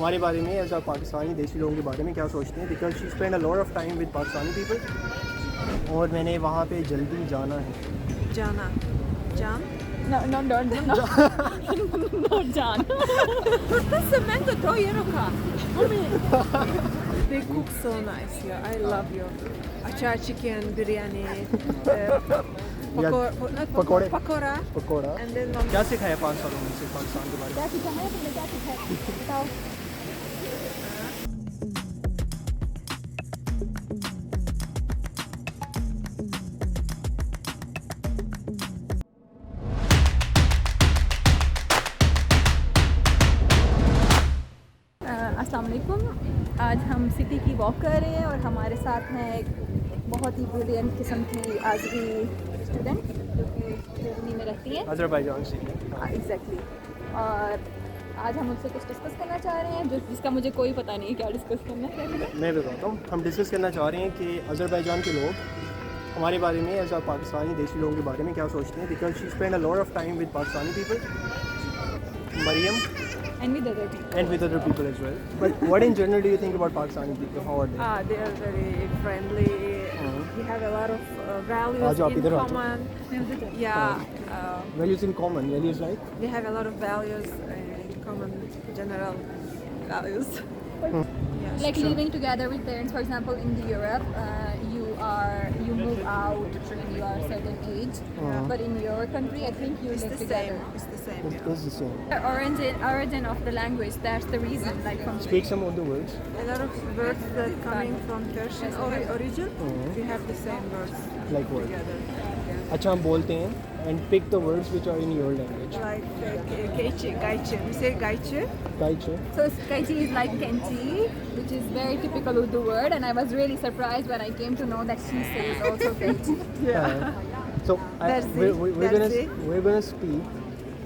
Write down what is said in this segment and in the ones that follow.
हमारे बारे में एज अ पाकिस्तानी देसी लोगों के बारे में क्या सोचते हैं, because she spend a lot of time with Pakistani people और मैंने वहाँ पे जल्दी जाना है। Jana. Jan? No, not Jan. That's a mango doyeruka. They cook so nice here. I love you. Achar chicken, biryani, पकौड़े pakora. Pakora. And then one क्या सिखाया 5 सालों में से पाकिस्तान के बारे में? क्या सिखाया तुमने, क्या सिखाया बताओ। अस्सलाम वालेकुम। आज हम सिटी की वॉक कर रहे हैं और हमारे साथ हैं एक बहुत ही ब्रिलियंट किस्म की आज़री स्टूडेंट जो कि जर्मनी में रहती है। अज़रबैजान से। एग्जैक्टली। और आज हम उनसे कुछ डिस्कस करना चाह रहे हैं जिसका मुझे कोई पता नहीं क्या डिस्कस करना है। मैं बताता हूँ, हम डिस्कस करना चाह रहे हैं कि अज़रबैजान के लोग हमारे बारे में एज अ पाकिस्तानी देसी लोगों के बारे में क्या सोचते हैं, because she spend a lot of time with Pakistani people, Maryam, and with other people. and with other people as well. But what in general do you think about Pakistani people? How are they? they are very friendly. We have a lot of values Aaj aap in idhar aa common. Yeah, Values in common. Values like? we have a lot of values in common, general values. Yeah, Like true. living together with parents, for example, in the Europe, you move out when you are a certain age, but in your country, I think you It's live the together. same. It's the same. It Yeah. is the same. The origin of the language, that's the reason. Like from Speak some of the words. A lot of words that coming from Persian origin, we have the same words Like what? together. Yeah. अच्छा हम बोलते हैं and pick the words which are in your language. Like gaichi, gaichi. We say gaichi. Kaiche. So Kaichi is like Kenchi, which is very typical Urdu word, and I was really surprised when I came to know that she says also Kenchi. So Darzi. we're gonna speak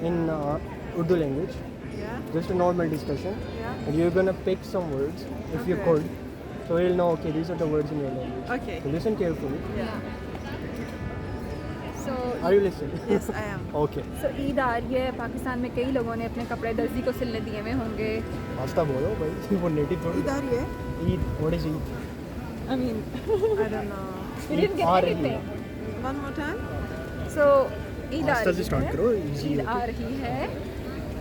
in Urdu language, Yeah. just a normal discussion, Yeah. and you're gonna pick some words if you Okay. could, so we'll know okay these are the words in your language. Okay. So listen carefully. Yeah. So Are you listening? Yes, I am. Okay. So Eid आ रही है, पाकिस्तान में कई लोगों ने अपने कपड़े दर्जी को सिलने दिए हुए होंगे। आस्था बोलो भाई, वो नेटिव थोड़ी। Idar ye? Eid, what is Eid? I mean, I don't know. we didn't uh get रही है। anything. One more time. So Eid आ आस्था से रही start है। करो, easy ईद है। आ रही है।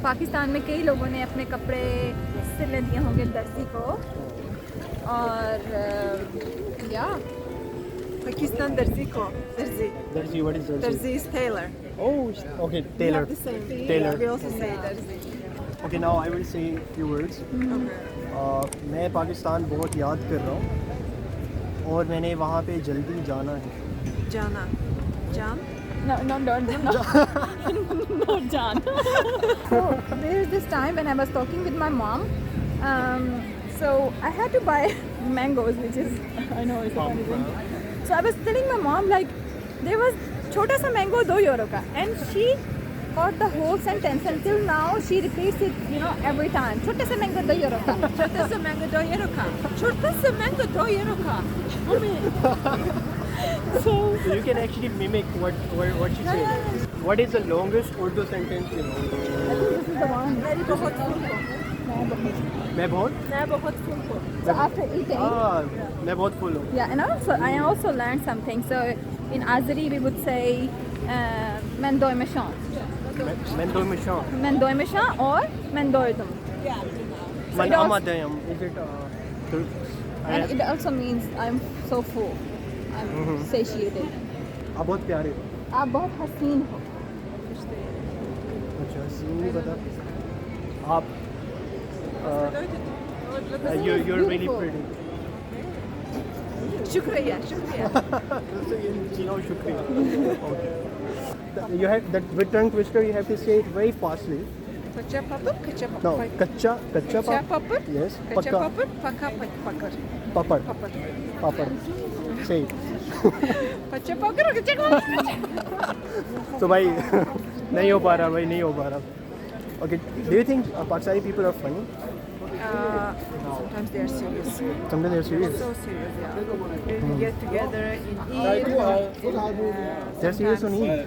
पाकिस्तान में कई लोगों ने अपने कपड़े सिलने दिए होंगे दर्जी को और या Pakistan Darzi ko. Darzi. Darzi, what is Darzi? Darzi is tailor. Oh, okay, We tailor. have the same. Tailor. We also say Darzi. Okay, now I will say a few words. Okay. मैं पाकिस्तान बहुत याद कर रहा हूँ और मैंने वहाँ पे जल्दी जाना है। Jana. Jan? no, not Jan. So there is this time when I was talking with my mom. So I had to buy mangoes, which is I know it's a funny thing. So I was telling my mom like there was छोटा सा mango €2 का, and she got the whole sentence until now she repeats it, you know, every time. छोटा सा mango €2 का. Chota sa mango doyeruka. Chota sa mango doyeruka. So So you can actually mimic what she said. What is the longest Urdu sentence you know? I think this is the one. Very bahut full ko. मैं बहुत मैं बहुत full ko. So after eating. मैं बहुत full हूँ। Yeah, and I also learned something. So in Azeri we would say "men doy meshan," मैं दो मिशान। "men doy meshan" or "men doydum," मन it also- आमदयम। Is it? and it also means I'm so full, I'm satiated. आप बहुत प्यारे हो। आप बहुत हसीन हो. अच्छा, सीन नहीं पता। आप you're really Beautiful. pretty. Shukriya, shukriya. You know, shukriya. Okay. You have that with tongue twister. You have to say it very fastly. Kacha papur, kacha No, papur. kacha Kacha papur. Yes. Kacha Pakka. papur, pakka pakar. Papad. Papur. Papad. Say it. Kacha papur, kacha papur. So भाई नहीं हो पा रहा भाई नहीं हो पा रहा. Okay. Do you think Pakistani people are funny? Sometimes they are serious. Sometimes they're serious. So serious, yeah. When we get together in Eid. They're serious on Eid.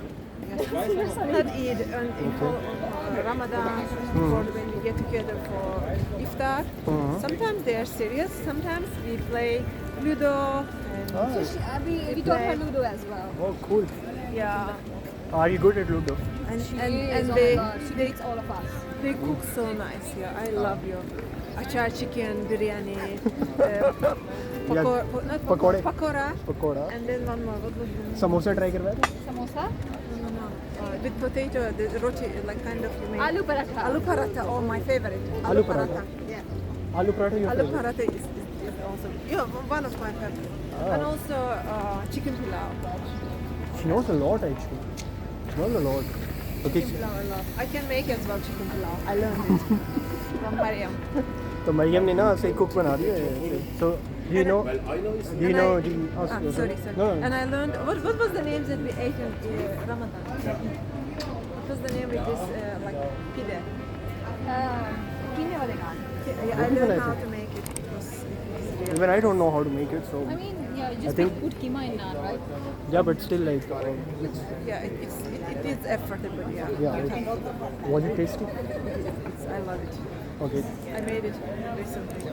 Not Eid, in Ramadan, before when we get together for iftar. Sometimes they are serious. Sometimes we play Ludo. And So we taught her Ludo as well. Oh, cool. yeah, Are you good at Ludo? and She and, is, and oh they my God, she they beats all of us. they cook so nice. Yeah, I love you. Achar chicken, biryani, Pakode. pakora, Pakoda. and then one more. What was the name? Samosa try करवाया था? Samosa? No. With potato, the roti, like kind of you make. Aloo paratha. Aloo paratha, oh my favorite. Aloo paratha. Yeah. Aloo paratha your Aloo favorite? paratha is also one of my favorite. And also chicken pilau. She knows a lot actually. She knows a lot. Okay. Chicken pilau I love. I can make as well chicken pilau. I learned it from Mariam. तो मरियम ने ना ऐसे cook बना दिया है. So do you know? Do you know? Do you, Sorry. No. And I learned what was the names that we ate in Ramadan? What was the name with this like pide? Keene wale gaan. Yeah, I learned how to make it. It was really Even I don't know how to make it. So I mean, yeah, you just think- put keema in naan, right? yeah, but still like yeah, it is effortable. Yeah. yeah. Was it tasty? I love it. Okay. I made it recently.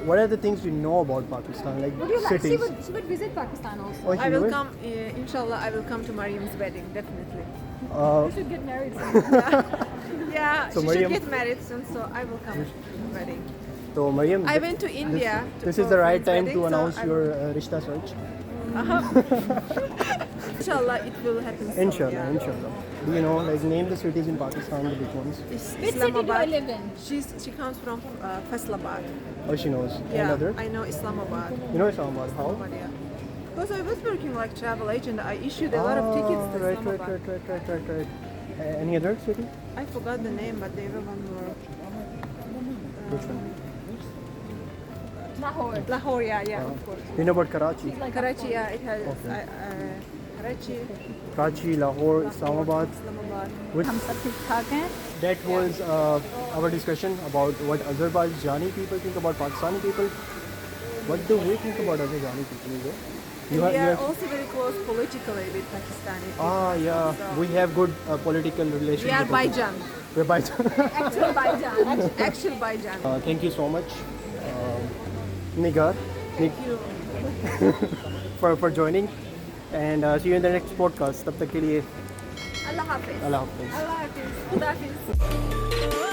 What are the things you know about Pakistan? Like Would you like? cities? She would visit Pakistan also. Oh, I she will would? come, inshallah, I will come to Mariam's wedding, definitely. You should get married soon. Yeah, So she Mariam- should get married soon, so I will come to the wedding. So Mariam, I went to India. This is for the right friend's time wedding, to so announce I your will- Rishta search. Inshallah, it will happen soon. Inshallah, yeah. inshallah. Do you know, like, name the cities in Pakistan, the big ones? Is- Which city do I Islamabad. live in? She comes from Faisalabad. Oh, she knows. Yeah, And other? I know Islamabad. You know Islamabad. How? Islamabad, yeah. Because I was working like travel agent, I issued a lot of tickets to right, Islamabad. right. Any other city? I forgot the name, but they were one more. Which one? Lahore. Lahore, yeah, of course. You know about Karachi? Like Karachi, yeah, it has Okay. Karachi, Karachi, Lahore, Islamabad. Islamabad. Which, हम सब ठीक ठाक हैं. that was our discussion about what Azerbaijani people think about Pakistani people. What do we think about Azerbaijani people? You We are have, also very close politically with Pakistani people. yeah, So we have good political relations. we are with Pakistan. Baijan, We're Baijan. Actual Baijan. actual Baijan. Thank you so much, Nigar, Thank you. for joining, and see you in the next podcast. तब तक के लिए Allah Hafiz. Allah Hafiz. Allah Hafiz. Khuda Hafiz.